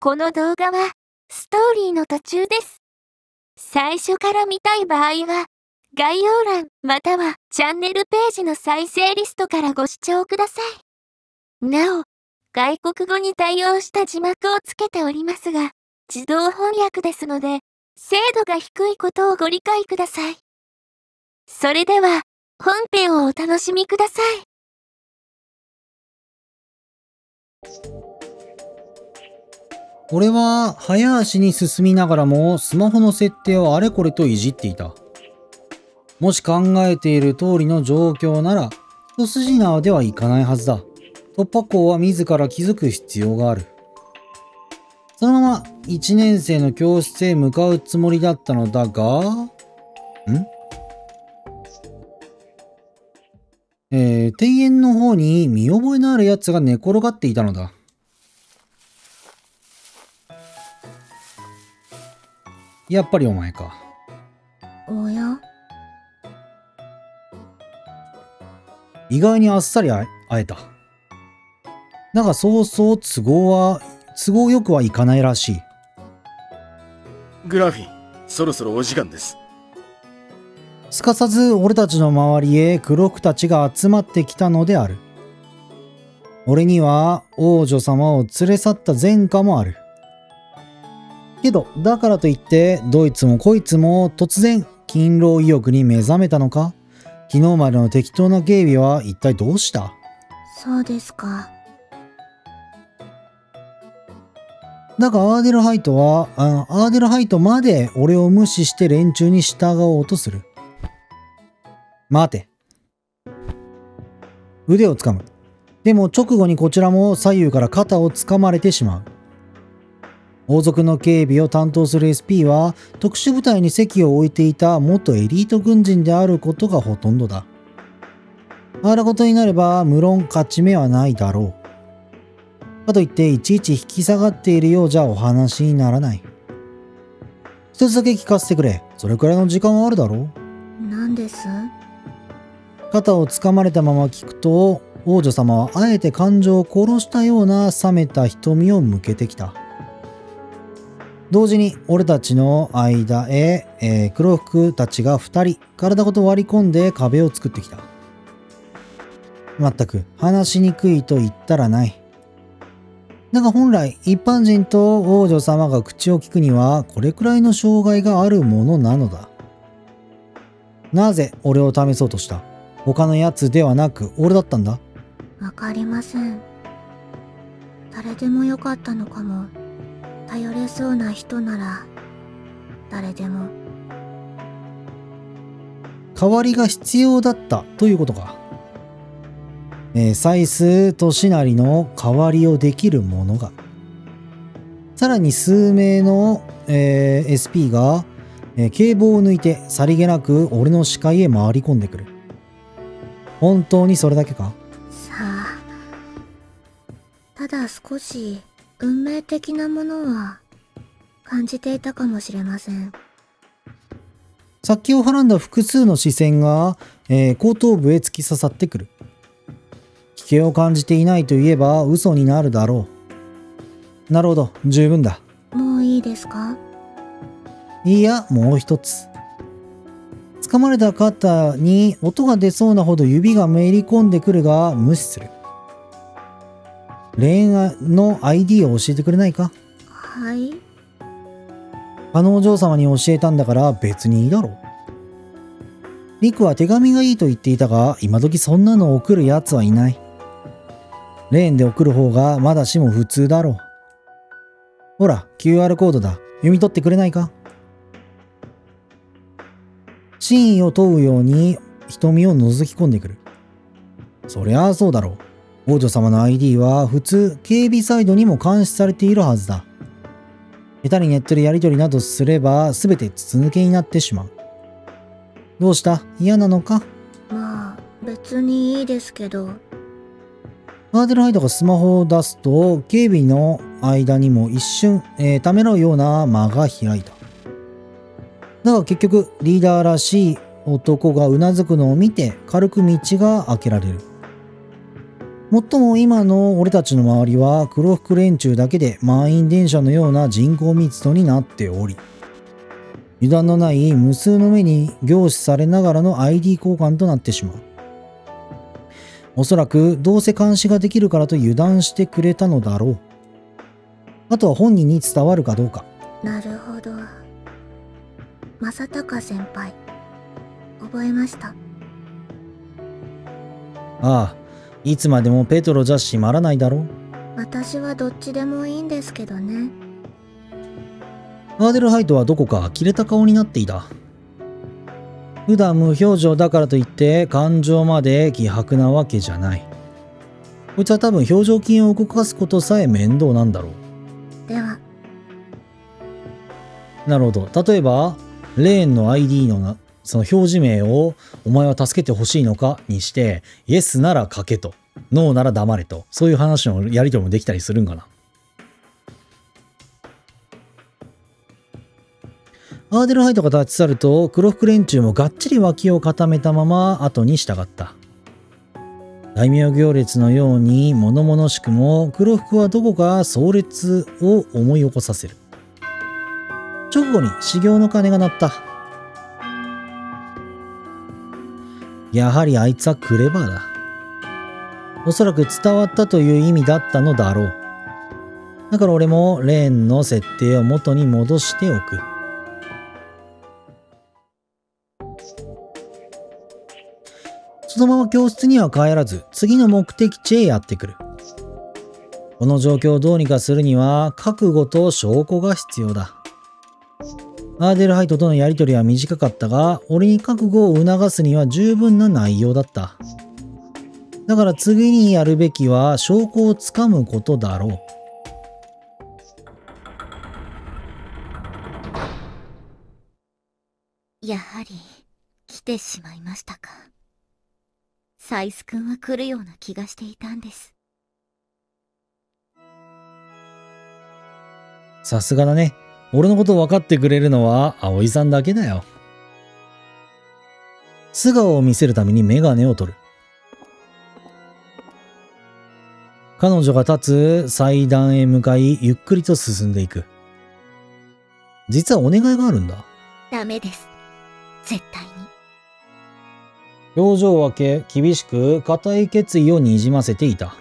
この動画はストーリーの途中です。最初から見たい場合は概要欄またはチャンネルページの再生リストからご視聴ください。なお、外国語に対応した字幕をつけておりますが、自動翻訳ですので、精度が低いことをご理解ください。それでは、本編をお楽しみください。俺は早足に進みながらもスマホの設定をあれこれといじっていた。もし考えている通りの状況なら一筋縄ではいかないはずだ。突破口は自ら気づく必要がある。そのまま1年生の教室へ向かうつもりだったのだが、庭園の方に見覚えのあるやつが寝転がっていたのだ。やっぱりお前か。おや？意外にあっさり会えた。だがそうそう都合よくはいかないらしい。グラフィン、そろそろお時間です。すかさず俺たちの周りへクロクたちが集まってきたのである。俺には王女様を連れ去った前科もある。けどだからといってどいつもこいつも突然勤労意欲に目覚めたのか？昨日までの適当な警備は一体どうした？そうですか。だがアーデルハイトまで俺を無視して連中に従おうとする。待て。腕をつかむ。でも直後にこちらも左右から肩をつかまれてしまう。王族の警備を担当する SP は特殊部隊に席を置いていた元エリート軍人であることがほとんどだ。あらことになれば無論勝ち目はないだろう。かといっていちいち引き下がっているようじゃお話にならない。一つだけ聞かせてくれ。それくらいの時間はあるだろう。何です？肩をつかまれたまま聞くと王女様はあえて感情を殺したような冷めた瞳を向けてきた。同時に俺たちの間へ、黒服たちが2人体ごと割り込んで壁を作ってきた。まったく話しにくいと言ったらない。だが本来一般人と王女様が口を聞くにはこれくらいの障害があるものなのだ。なぜ俺を試そうとした？他のやつではなく俺だったんだ。わかりません。誰でもよかったのかも。頼れそうな人なら誰でも。代わりが必要だったということか。サイス・トシナリの代わりをできる者が。さらに数名の、SP が、警棒を抜いてさりげなく俺の視界へ回り込んでくる。本当にそれだけか？さあ、ただ少し運命的なものは感じていたかもしれません。殺気をはらんだ複数の視線が、後頭部へ突き刺さってくる。危険を感じていないと言えば嘘になるだろう。なるほど、十分だ。もういいですか？いや、もう一つ。掴まれた肩に音が出そうなほど指がめり込んでくるが無視する。恋愛の ID を教えてくれないか？はい。あのお嬢様に教えたんだから別にいいだろう。リクは手紙がいいと言っていたが、今時そんなの送るやつはいない。レーンで送る方がまだしも普通だろう。ほら、QR コードだ。読み取ってくれないか？真意を問うように瞳を覗き込んでくる。そりゃあそうだろう。王女様の ID は普通警備サイドにも監視されているはずだ。下手にネットでやり取りなどすれば全て筒抜けになってしまう。どうした？嫌なのか？まあ別にいいですけど。アーデルハイトがスマホを出すと警備の間にも一瞬、ためらうような間が開いた。だが結局リーダーらしい男がうなずくのを見て軽く道が開けられる。もっとも今の俺たちの周りは黒服連中だけで満員電車のような人口密度になっており、油断のない無数の目に凝視されながらの ID 交換となってしまう。おそらくどうせ監視ができるからと油断してくれたのだろう。あとは本人に伝わるかどうか。なるほど。正隆先輩、覚えました。ああ、いつまでもペトロじゃ閉まらないだろう。私はどっちでもいいんですけどね。アーデルハイトはどこか呆れた顔になっていた。普段無表情だからといって感情まで希薄なわけじゃない。こいつは多分表情筋を動かすことさえ面倒なんだろう。では。なるほど。例えばレーンの ID のその表示名をお前は助けてほしいのかにして、イエスなら書けと、ノーなら黙れと、そういう話のやり取りもできたりするんかな。アーデルハイトが立ち去ると黒服連中もがっちり脇を固めたまま後に従った。大名行列のように物々しくも黒服はどこか壮烈を思い起こさせる。直後に修行の鐘が鳴った。やはりあいつはクレバーだ。おそらく伝わったという意味だったのだろう。だから俺もレーンの設定を元に戻しておく。そのまま教室には帰らず次の目的地へやってくる。この状況をどうにかするには覚悟と証拠が必要だ。アーデルハイトとのやりとりは短かったが、俺に覚悟を促すには十分な内容だった。だから次にやるべきは証拠をつかむことだろう。やはり来てしまいましたか。サイス君は来るような気がしていたんです。さすがだね。俺のこと分かってくれるのは葵さんだけだよ。素顔を見せるためにメガネを取る。彼女が立つ祭壇へ向かいゆっくりと進んでいく。実はお願いがあるんだ。ダメです。絶対に。表情は厳しく固い決意をにじませていた。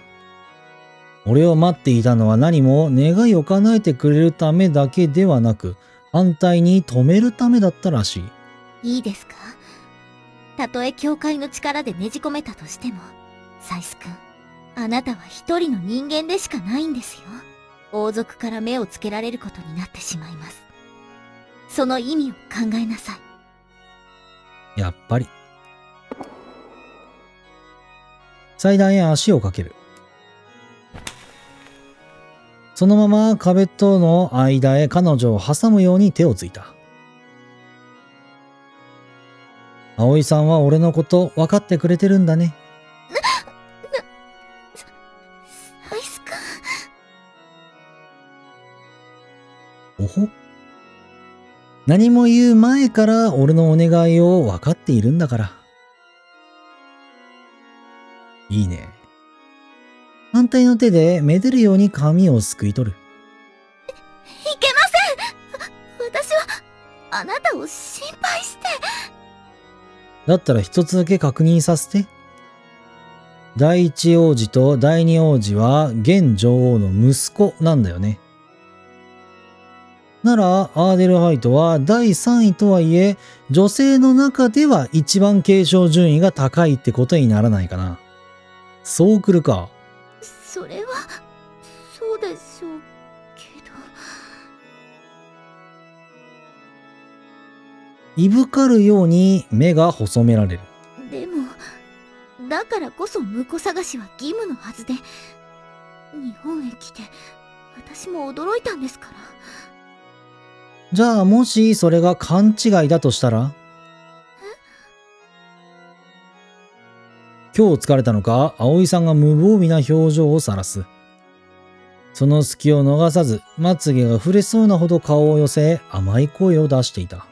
俺を待っていたのは何も願いを叶えてくれるためだけではなく、反対に止めるためだったらしい。いいですか？たとえ教会の力でねじ込めたとしても、サイス君、あなたは一人の人間でしかないんですよ。王族から目をつけられることになってしまいます。その意味を考えなさい。やっぱり。祭壇へ足をかける。そのまま壁との間へ彼女を挟むように手をついた。葵さんは俺のこと分かってくれてるんだね。サイスお君。ほ。何も言う前から俺のお願いを分かっているんだから。いいね。反対の手でめでるように髪をすくい取る。いけません。私はあなたを心配して。だったら一つだけ確認させて。第一王子と第二王子は現女王の息子なんだよね。ならアーデルハイトは第3位とはいえ女性の中では一番継承順位が高いってことにならないかな。そうくるか。それはそうでしょうけど。いぶかるように目が細められる。でもだからこそ婿探しは義務のはずで、日本へ来て私も驚いたんですから。じゃあもしそれが勘違いだとしたら？今日疲れたのか、葵さんが無防備な表情を晒す。その隙を逃さず、まつげが触れそうなほど顔を寄せ、甘い声を出していた。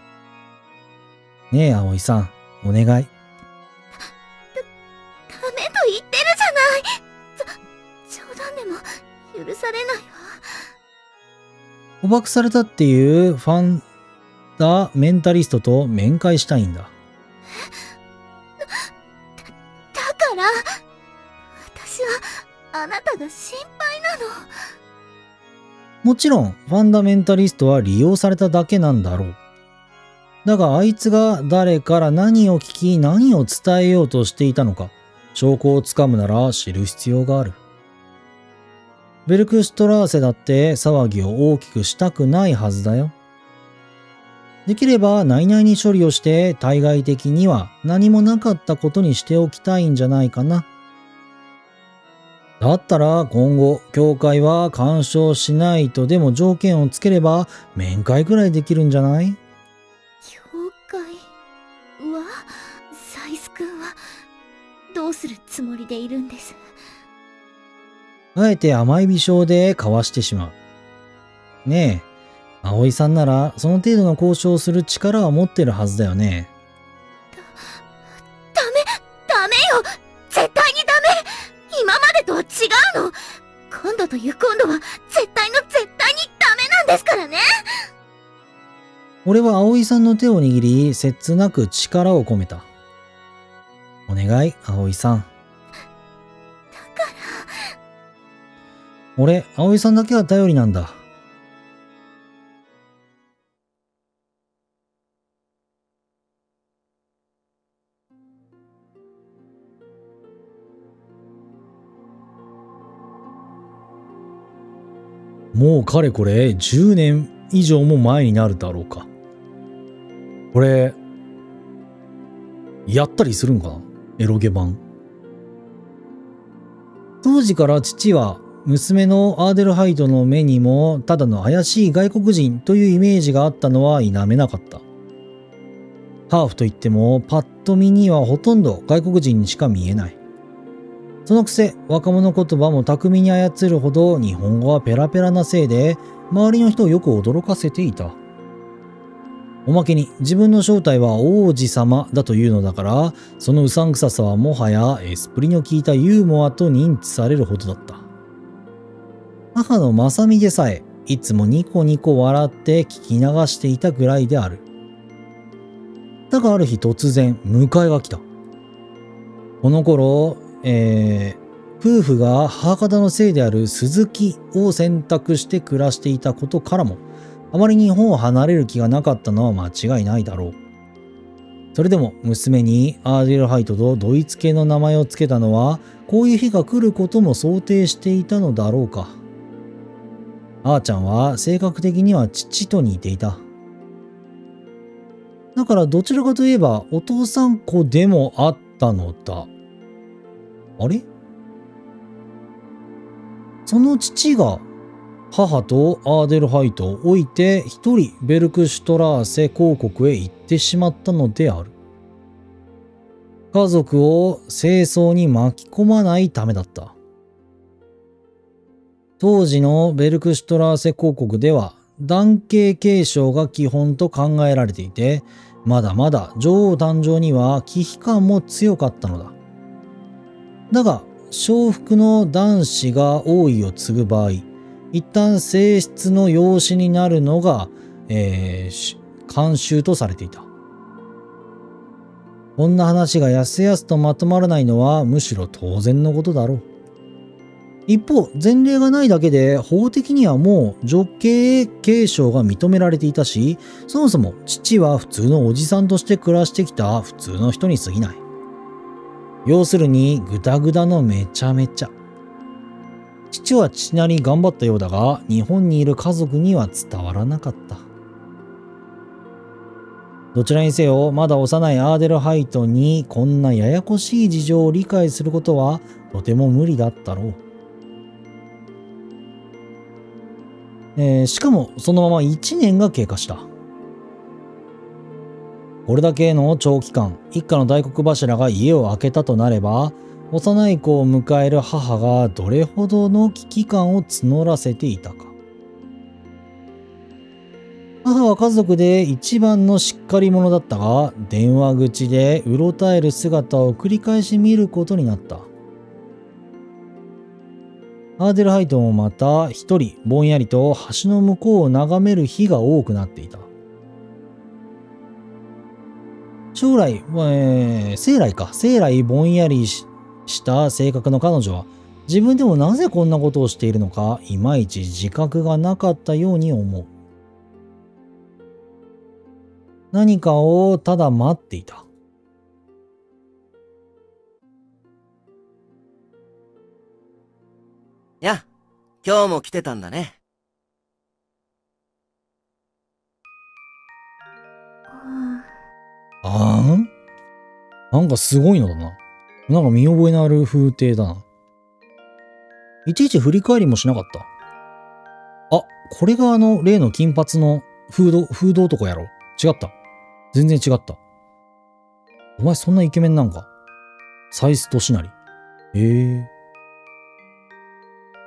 ねえ、葵さん、お願い。ダメと言ってるじゃない。捕獲されたっていうファンダメンタリストと面会したいんだ。だから私はあなたが心配なの。もちろんファンダメンタリストは利用されただけなんだろう。だがあいつが誰から何を聞き何を伝えようとしていたのか、証拠をつかむなら知る必要がある。ベルクシュトラーセだって騒ぎを大きくしたくないはずだよ。できれば内々に処理をして対外的には何もなかったことにしておきたいんじゃないかな。だったら今後教会は干渉しないとでも条件をつければ面会くらいできるんじゃない？教会はサイス君はどうするつもりでいるんです？あえて甘い微笑でかわしてしまう。ねえ、葵さんならその程度の交渉をする力は持ってるはずだよね。ダメよ、絶対にダメ。今までとは違うの。今度という今度は絶対にダメなんですからね。俺は葵さんの手を握り切なく力を込めた。お願い、葵さん。俺、葵さんだけは頼りなんだ。もうかれこれ10年以上も前になるだろうか。これ、やったりするんかな？エロゲ版。当時から父は娘のアーデルハイドの目にもただの怪しい外国人というイメージがあったのは否めなかった。ハーフといってもパッと見にはほとんど外国人にしか見えない。そのくせ若者言葉も巧みに操るほど日本語はペラペラなせいで周りの人をよく驚かせていた。おまけに自分の正体は王子様だというのだから、そのうさんくささはもはやエスプリの効いたユーモアと認知されるほどだった。母の正美でさえいつもニコニコ笑って聞き流していたぐらいである。だがある日突然迎えが来た。この頃、夫婦が母方のせいである鈴木を選択して暮らしていたことからも、あまり日本を離れる気がなかったのは間違いないだろう。それでも娘にアーデルハイトとドイツ系の名前を付けたのは、こういう日が来ることも想定していたのだろうか。あーちゃんは性格的には父と似ていた。だからどちらかといえばお父さん子でもあったのだ。あれ？その父が母とアーデルハイトを置いて一人ベルクシュトラーセ公国へ行ってしまったのである。家族を清掃に巻き込まないためだった。当時のベルクシュトラーセ公国では男系継承が基本と考えられていて、まだまだ女王誕生には危機感も強かったのだ。だが娼婦の男子が王位を継ぐ場合、一旦正室の養子になるのが、慣習とされていた。こんな話がやすやすとまとまらないのはむしろ当然のことだろう。一方、前例がないだけで法的にはもう女系継承が認められていたし、そもそも父は普通のおじさんとして暮らしてきた普通の人に過ぎない。要するにグダグダのめちゃめちゃ。父は父なりに頑張ったようだが、日本にいる家族には伝わらなかった。どちらにせよ、まだ幼いアーデルハイトにこんなややこしい事情を理解することはとても無理だったろう。しかもそのまま1年が経過した。これだけの長期間、一家の大黒柱が家を空けたとなれば、幼い子を迎える母がどれほどの危機感を募らせていたか。母は家族で一番のしっかり者だったが、電話口でうろたえる姿を繰り返し見ることになった。アーデルハイトもまた一人ぼんやりと橋の向こうを眺める日が多くなっていた。生来ぼんやりした性格の彼女は自分でもなぜこんなことをしているのかいまいち自覚がなかったように思う。何かをただ待っていた。や、今日も来てたんだね。なんかすごいのだな。なんか見覚えのある風景だな。いちいち振り返りもしなかった。あ、これが例の金髪のフード男やろ。違った。全然違った。お前そんなイケメンなんか。サイスとしなり。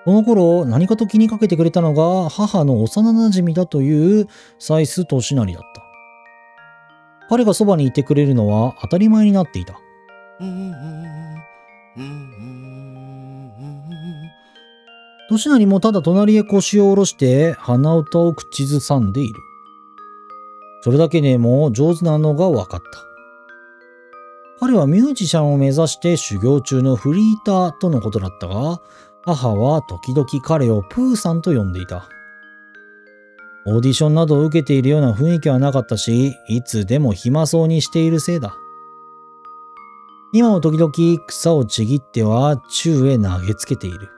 この頃何かと気にかけてくれたのが母の幼馴染だというサイスとしなりだった。彼がそばにいてくれるのは当たり前になっていた。としなりもただ隣へ腰を下ろして鼻歌を口ずさんでいる。それだけでも上手なのが分かった。彼はミュージシャンを目指して修行中のフリーターとのことだったが、母は時々彼をプーさんと呼んでいた。オーディションなどを受けているような雰囲気はなかったし、いつでも暇そうにしているせいだ。今も時々草をちぎっては宙へ投げつけている。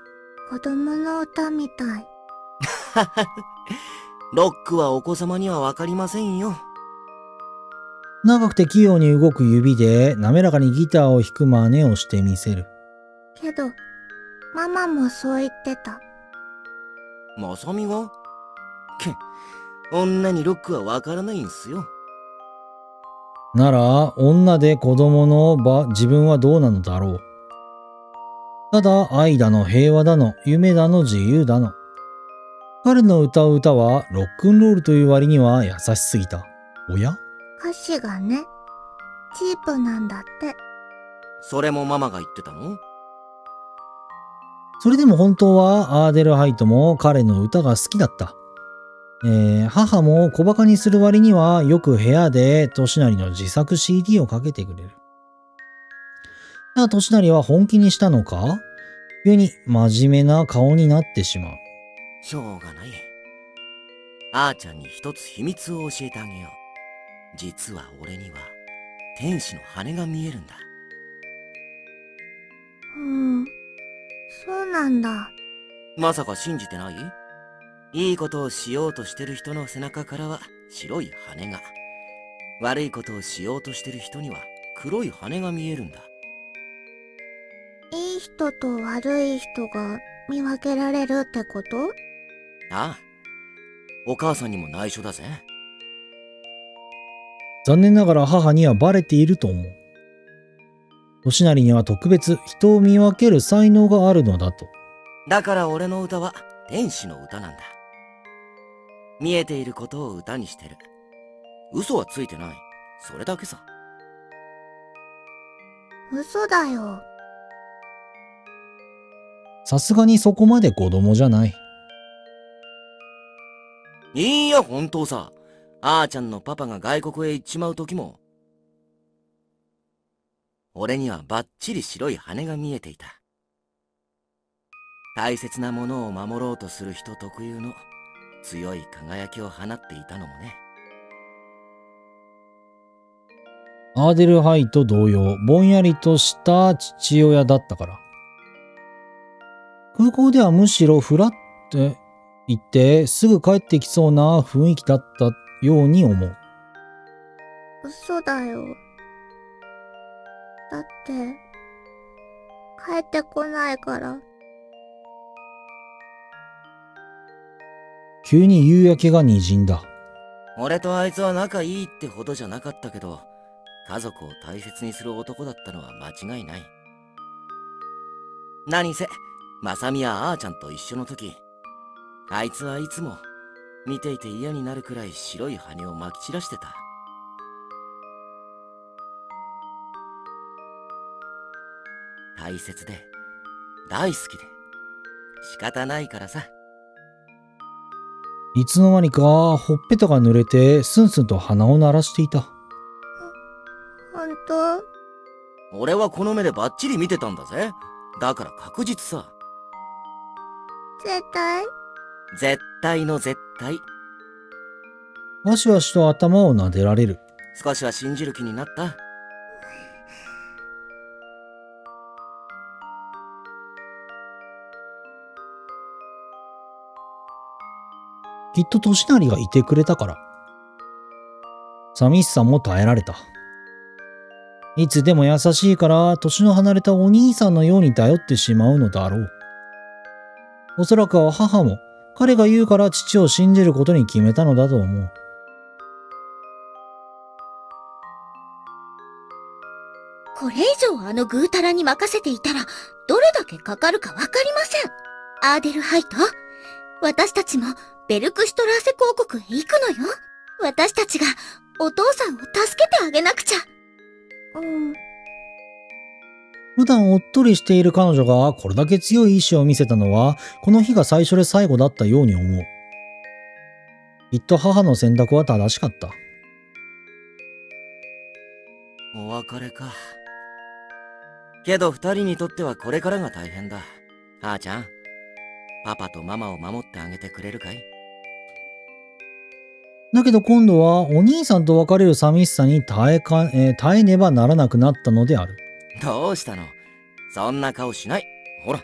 子供の歌みたい。ロックはお子様にはわかりませんよ。長くて器用に動く指で滑らかにギターを弾く真似をしてみせる。けど、ママもそう言ってた。まさみが？女にロックはわからないんすよ。なら、女で子供の自分はどうなのだろう。ただ、愛だの平和だの、夢だの自由だの。彼の歌う歌はロックンロールという割には優しすぎた。おや？歌詞がね、チープなんだって。それもママが言ってたの？それでも本当はアーデルハイトも彼の歌が好きだった。母も小馬鹿にする割にはよく部屋でトシナリの自作 CD をかけてくれる。だがトシナリは本気にしたのか？急に真面目な顔になってしまう。しょうがない。あーちゃんに一つ秘密を教えてあげよう。実は俺には天使の羽が見えるんだ。そうなんだ。まさか信じてない？いいことをしようとしてる人の背中からは白い羽が、悪いことをしようとしてる人には黒い羽が見えるんだ。いい人と悪い人が見分けられるってこと？ああ、お母さんにも内緒だぜ。残念ながら母にはバレていると思う。トシナリには特別人を見分ける才能があるのだと。だから俺の歌は天使の歌なんだ。見えていることを歌にしてる。嘘はついてない。それだけさ。嘘だよ。さすがにそこまで子供じゃない。いいや、本当さ。あーちゃんのパパが外国へ行っちまう時も、俺にはバッチリ白い羽が見えていた。大切なものを守ろうとする人特有の強い輝きを放っていたのもね。アーデルハイと同様、ぼんやりとした父親だったから。空港ではむしろフラッて行ってすぐ帰ってきそうな雰囲気だったように思う。嘘だよ。だって、帰ってこないから。急に夕焼けが滲んだ。俺とあいつは仲いいってほどじゃなかったけど、家族を大切にする男だったのは間違いない。何せ、まさみやあーちゃんと一緒の時、あいつはいつも見ていて嫌になるくらい白い羽をまき散らしてた。大切で、大好きで、仕方ないからさ。いつの間にかほっぺたが濡れてスンスンと鼻を鳴らしていた。ほんと？俺はこの目でバッチリ見てたんだぜ。だから確実さ。絶対？絶対の絶対。わしわしと頭を撫でられる。少しは信じる気になった？きっと年成がいてくれたから。寂しさも耐えられた。いつでも優しいから年の離れたお兄さんのように頼ってしまうのだろう。おそらくは母も彼が言うから父を信じることに決めたのだと思う。これ以上あのぐうたらに任せていたら、どれだけかかるかわかりません。アーデルハイト、私たちもベルクシュトラーセ公国へ行くのよ。私たちがお父さんを助けてあげなくちゃ。普段おっとりしている彼女がこれだけ強い意志を見せたのは、この日が最初で最後だったように思う。きっと母の選択は正しかった。お別れか。けど二人にとってはこれからが大変だ。あーちゃん、パパとママを守ってあげてくれるかい？だけど今度はお兄さんと別れる寂しさに耐えねばならなくなったのである。どうしたの？そんな顔しない。ほら。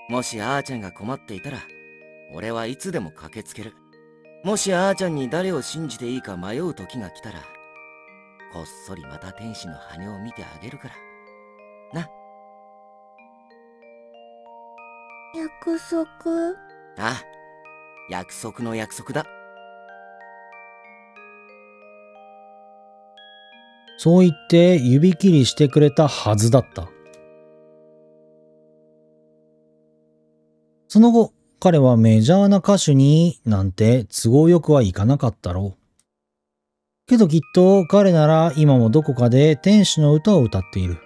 もしあーちゃんが困っていたら、俺はいつでも駆けつける。もしあーちゃんに誰を信じていいか迷う時が来たら、こっそりまた天使の羽を見てあげるから。な。約束？ああ、約束の約束だ。そう言って指切りしてくれたはずだった。その後、彼はメジャーな歌手になんて都合よくはいかなかったろう。けどきっと彼なら今もどこかで天使の歌を歌っている。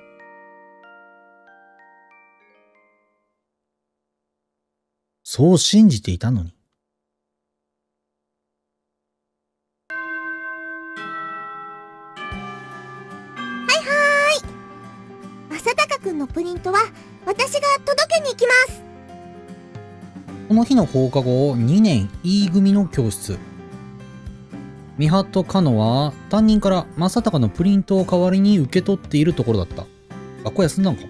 そう信じていたのに。正隆くんのプリントは私が届けに行きます。この日の放課後、2年 E 組の教室。美羽とカノは担任から正隆のプリントを代わりに受け取っているところだった。学校休んだのか？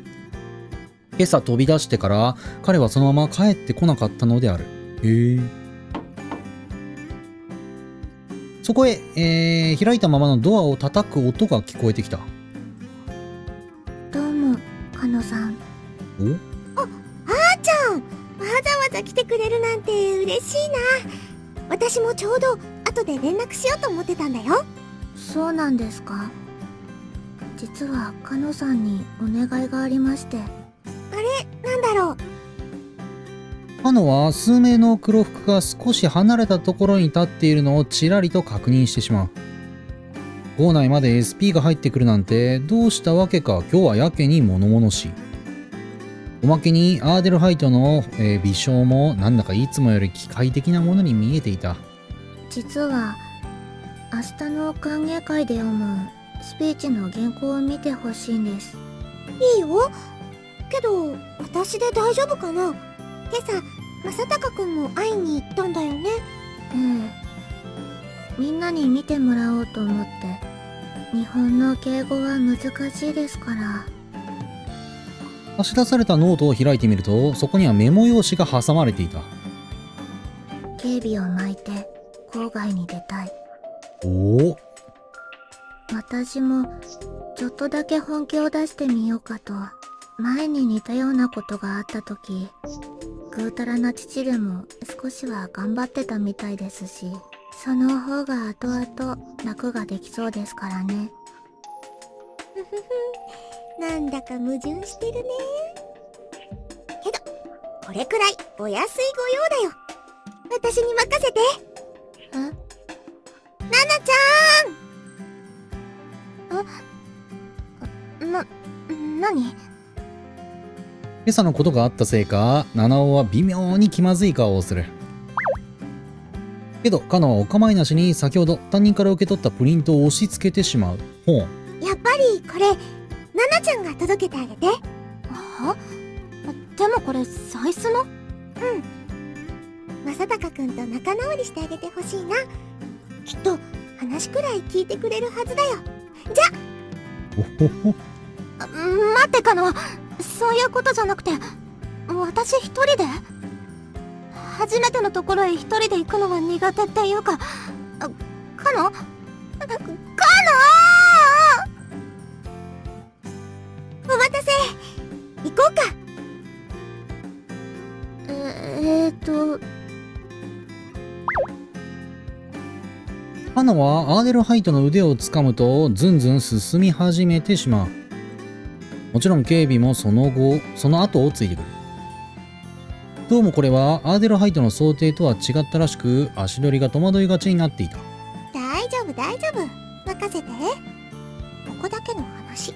今朝飛び出してから彼はそのまま帰ってこなかったのである。へえ。そこへ、開いたままのドアを叩く音が聞こえてきた。どうも、カノさん。お？あーちゃん、わざわざ来てくれるなんて嬉しいな。私もちょうど後で連絡しようと思ってたんだよ。そうなんですか。実はカノさんにお願いがありまして。あれ、なんだろう。カノは数名の黒服が少し離れたところに立っているのをちらりと確認してしまう。校内まで SP が入ってくるなんてどうしたわけか今日はやけに物々しい。おまけにアーデルハイトの、微笑もなんだかいつもより機械的なものに見えていた。実は明日の歓迎会で読むスピーチの原稿を見てほしいんです。いいよ。けど私で大丈夫かな。今朝正隆くんも会いに行ったんだよね。みんなに見てもらおうと思って。日本の敬語は難しいですから。差し出されたノートを開いてみると、そこにはメモ用紙が挟まれていた。警備を巻いて郊外に出たい。おお。私もちょっとだけ本気を出してみようかと。前に似たようなことがあった時、ぐうたらな父でも少しは頑張ってたみたいですし、その方が後々楽ができそうですからね。ふふふ、なんだか矛盾してるね。けどこれくらいお安いご用だよ。私に任せて。ナナちゃん。何？今朝のことがあったせいか、七尾は微妙に気まずい顔をする。けど、カナはお構いなしに先ほど担任から受け取ったプリントを押し付けてしまう。ほう。やっぱりこれ、ナナちゃんが届けてあげて。は？でもこれ、サイスの？うん。正隆くんと仲直りしてあげてほしいな。きっと、話くらい聞いてくれるはずだよ。じゃ！おほほ。待ってカノ、そういうことじゃなくて、私一人で？初めてのところへ一人で行くのは苦手っていうか、カノ？お待たせ！行こうか。カナはアーデルハイトの腕をつかむとずんずん進み始めてしまう。もちろん警備もその後をついてくる。どうもこれはアーデルハイトの想定とは違ったらしく、足取りが戸惑いがちになっていた。大丈夫大丈夫、任せて。ここだけの話、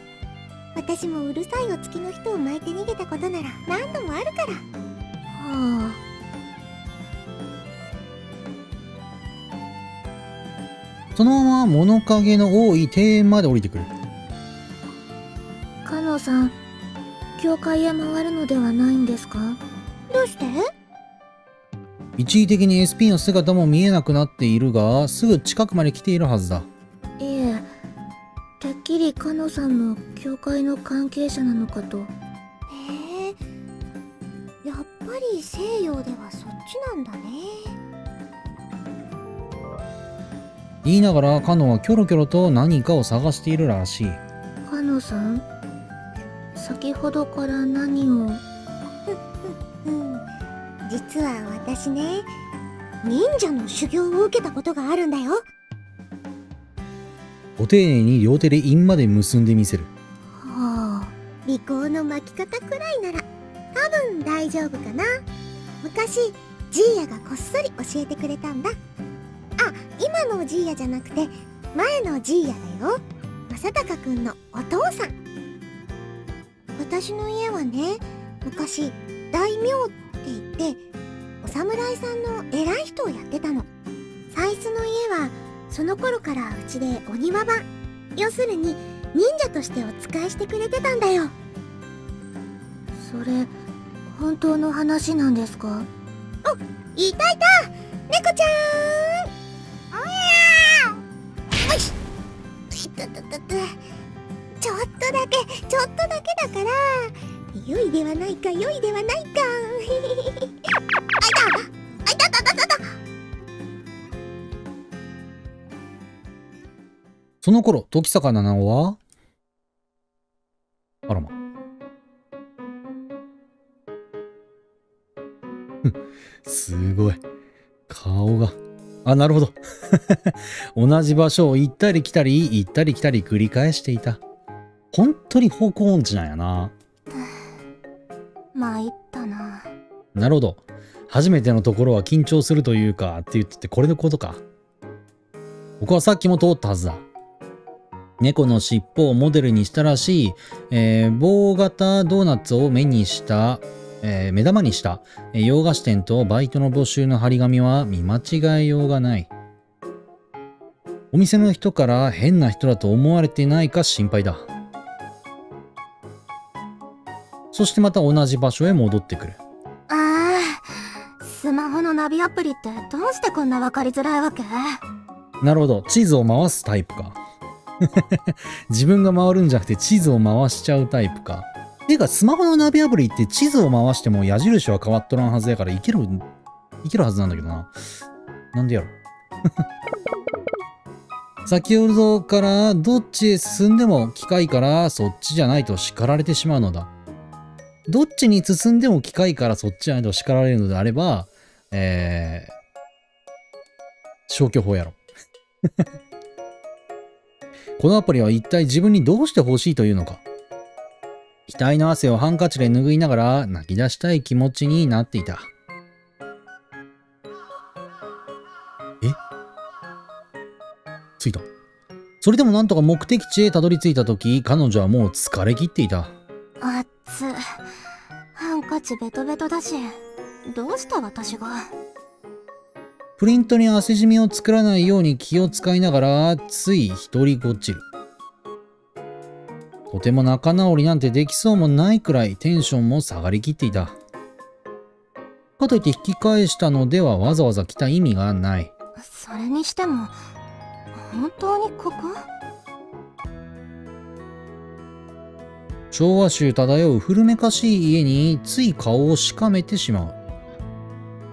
私もうるさいお付きの人を巻いて逃げたことなら何度もあるから。はあ。そのまま物陰の多い庭園まで降りてくる。カノさん、教会へ回るのではないんですか？どうして？一時的に SP の姿も見えなくなっているが、すぐ近くまで来ているはずだ。いえ、てっきりカノさんも教会の関係者なのかと。へえ、やっぱり西洋ではそっちなんだね。言いながらカノはキョロキョロと何かを探しているらしい。カノさん、先ほどから何を？実は私ね、忍者の修行を受けたことがあるんだよ。ご丁寧に両手で印まで結んでみせる。はあ、尾行の巻き方くらいなら多分大丈夫かな。昔ジーヤがこっそり教えてくれたんだ。あ、今のジーヤじゃなくて前のジーヤだよ。正隆くんのお父さん。私の家はね、昔大名って言ってお侍さんの偉い人をやってたの。サイスの家はその頃からうちでお庭番、要するに忍者としてお仕えしてくれてたんだよ。それ本当の話なんですか？お、いたいた、猫ちゃん。よし、ちょっとだけだから、良いではないか、良いではないか。あいたその頃、時坂七尾は、あらま。すごい。顔が。あ、なるほど。同じ場所を行ったり来たり繰り返していた。本当に方向音痴なんやな。参ったな。なるほど。初めてのところは緊張するというかって言ってて、これのことか。ここはさっきも通ったはずだ。猫の尻尾をモデルにしたらしい、棒型ドーナツを目玉にした洋菓子店とバイトの募集の張り紙は見間違えようがない。お店の人から変な人だと思われてないか心配だ。そしてまた同じ場所へ戻ってくる。ああ、スマホのナビアプリってどうしてこんな分かりづらいわけ？なるほど、地図を回すタイプか。自分が回るんじゃなくて地図を回しちゃうタイプか。ていうかスマホのナビアプリって地図を回しても矢印は変わっとらんはずやからいけるはずなんだけどな。なんでやろ。先ほどからどっちへ進んでも機械からそっちじゃないと叱られてしまうのだ。どっちに進んでも機械からそっちじゃないと叱られるのであれば、消去法やろ。このアプリは一体自分にどうして欲しいというのか。額の汗をハンカチで拭いながら泣き出したい気持ちになっていた。え？着いた。それでもなんとか目的地へたどり着いたとき、彼女はもう疲れ切っていた。あっつ。はちベトベトだし、どうした私が。プリントに汗じみを作らないように気を使いながら、つい一人ごっちる。とても仲直りなんてできそうもないくらいテンションも下がりきっていた。かといって引き返したのではわざわざ来た意味がない。それにしても、本当にここ？昭和州漂う古めかしい家につい顔をしかめてしまう。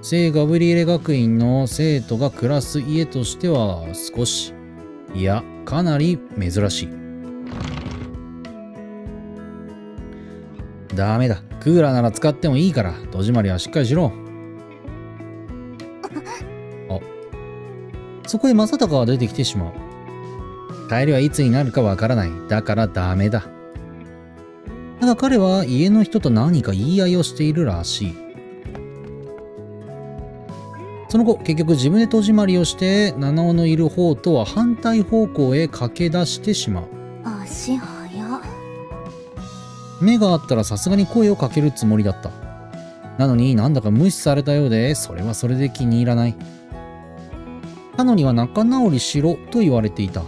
聖ガブリエレ学院の生徒が暮らす家としては少し、いやかなり珍しい。ダメだ。クーラーなら使ってもいいから戸締まりはしっかりしろ。あ、そこへ正隆が出てきてしまう。帰りはいつになるかわからない。だからダメだ。ただ彼は家の人と何か言い合いをしているらしい。その後結局自分で戸締まりをして七尾のいる方とは反対方向へ駆け出してしまう。足早っ。目があったらさすがに声をかけるつもりだった。なのになんだか無視されたようで、それはそれで気に入らない。彼女には仲直りしろと言われていた。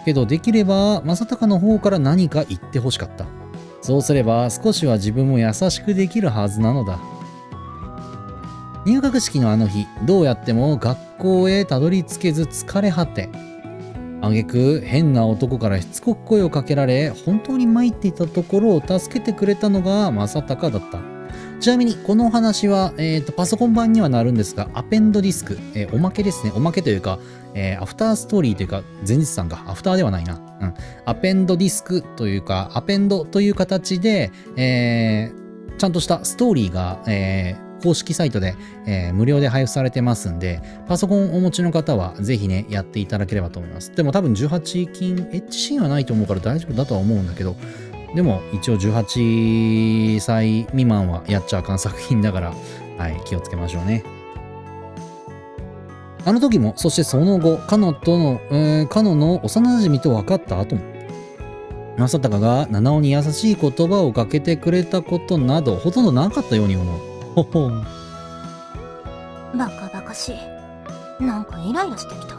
けどできれば正隆の方から何か言ってほしかった。そうすれば少しは自分も優しくできるはずなのだ。入学式のあの日、どうやっても学校へたどり着けず疲れ果て、挙句変な男からしつこく声をかけられ、本当に参っていたところを助けてくれたのが正隆だった。ちなみにこのお話は、パソコン版にはなるんですが、アペンドディスク、おまけですね。おまけというか、アフターストーリーというか、前日さんがアフターではないな。アペンドディスクというか、アペンドという形で、ちゃんとしたストーリーが、公式サイトで、無料で配布されてますんで、パソコンをお持ちの方はぜひね、やっていただければと思います。でも多分18禁、エッチシーンはないと思うから大丈夫だとは思うんだけど、でも一応18歳未満はやっちゃあかん作品だから、はい、気をつけましょうね。あの時も、そしてその後、カノの幼馴染と分かった後も、正隆が七尾に優しい言葉をかけてくれたことなど、ほとんどなかったように思う。ほほん。バカバカしい。なんかイライラしてきた。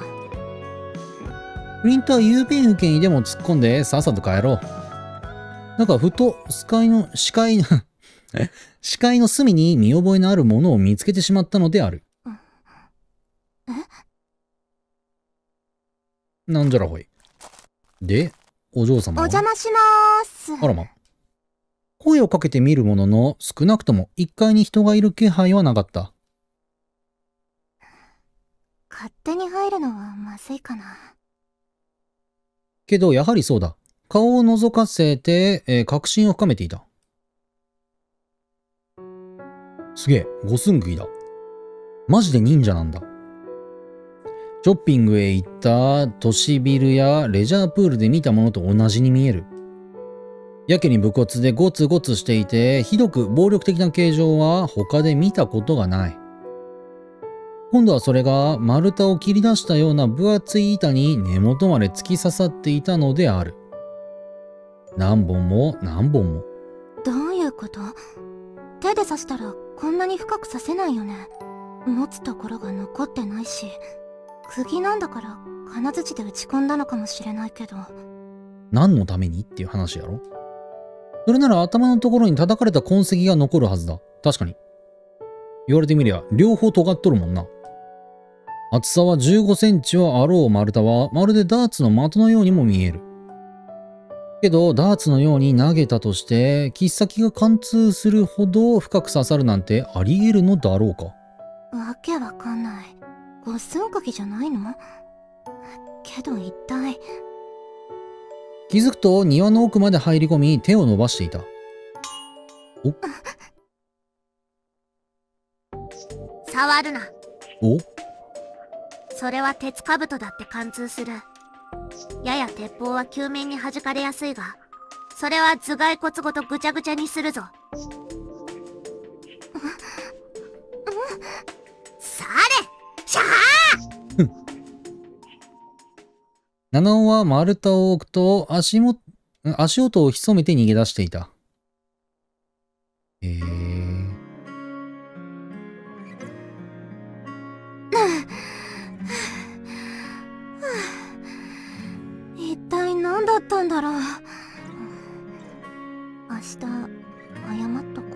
プリンター郵便受けにでも突っ込んでさっさと帰ろう。なんかふと視界の隅に見覚えのあるものを見つけてしまったのである。なんじゃらほい。で、お嬢様は。お邪魔しまーす。あらま。声をかけてみるものの、少なくとも1階に人がいる気配はなかった。勝手に入るのはまずいかな。けど、やはりそうだ。顔を覗かせて、確信を深めていた。すげえ、五寸釘だ。マジで忍者なんだ。ショッピングへ行った都市ビルやレジャープールで見たものと同じに見える。やけに武骨でゴツゴツしていて、ひどく暴力的な形状は他で見たことがない。今度はそれが丸太を切り出したような分厚い板に根元まで突き刺さっていたのである。何本も何本も。どういうこと？手で刺したらこんなに深く刺せないよね。持つところが残ってないし、釘なんだから金槌で打ち込んだのかもしれないけど。何のためにっていう話やろ。それなら頭のところに叩かれた痕跡が残るはずだ。確かに。言われてみりゃ両方尖っとるもんな。厚さは15センチはあろう丸太はまるでダーツの的のようにも見える。けどダーツのように投げたとして切っ先が貫通するほど深く刺さるなんてあり得るのだろうか。わけわかんない。五寸釘じゃないの？けど一体。気づくと庭の奥まで入り込み手を伸ばしていた。お？触るな。お？それは鉄兜だって貫通する。やや鉄砲は球面に弾かれやすいが、それは頭蓋骨ごとぐちゃぐちゃにするぞ。されシャー七尾は丸太を置くと足音を潜めて逃げ出していた。一体何だったんだろう。明日謝っとこ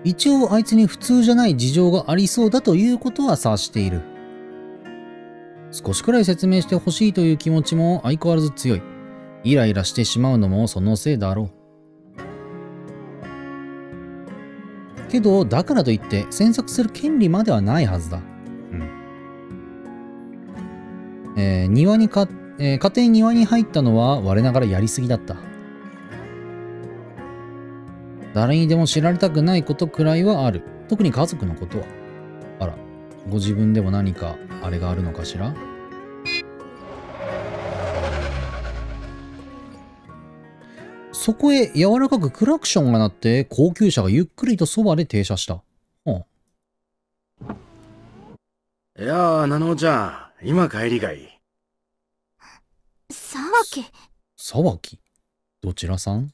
う。一応あいつに普通じゃない事情がありそうだということは察している。少しくらい説明してほしいという気持ちも相変わらず強い。イライラしてしまうのもそのせいだろう。けど、だからといって詮索する権利まではないはずだ。家庭に庭に入ったのは我ながらやりすぎだった。誰にでも知られたくないことくらいはある。特に家族のことは。あら、ご自分でも何かあれがあるのかしら？そこへ柔らかくクラクションが鳴って高級車がゆっくりとそばで停車した。いやー、七尾ちゃん、今帰りがいい。沢木。沢木？どちらさん？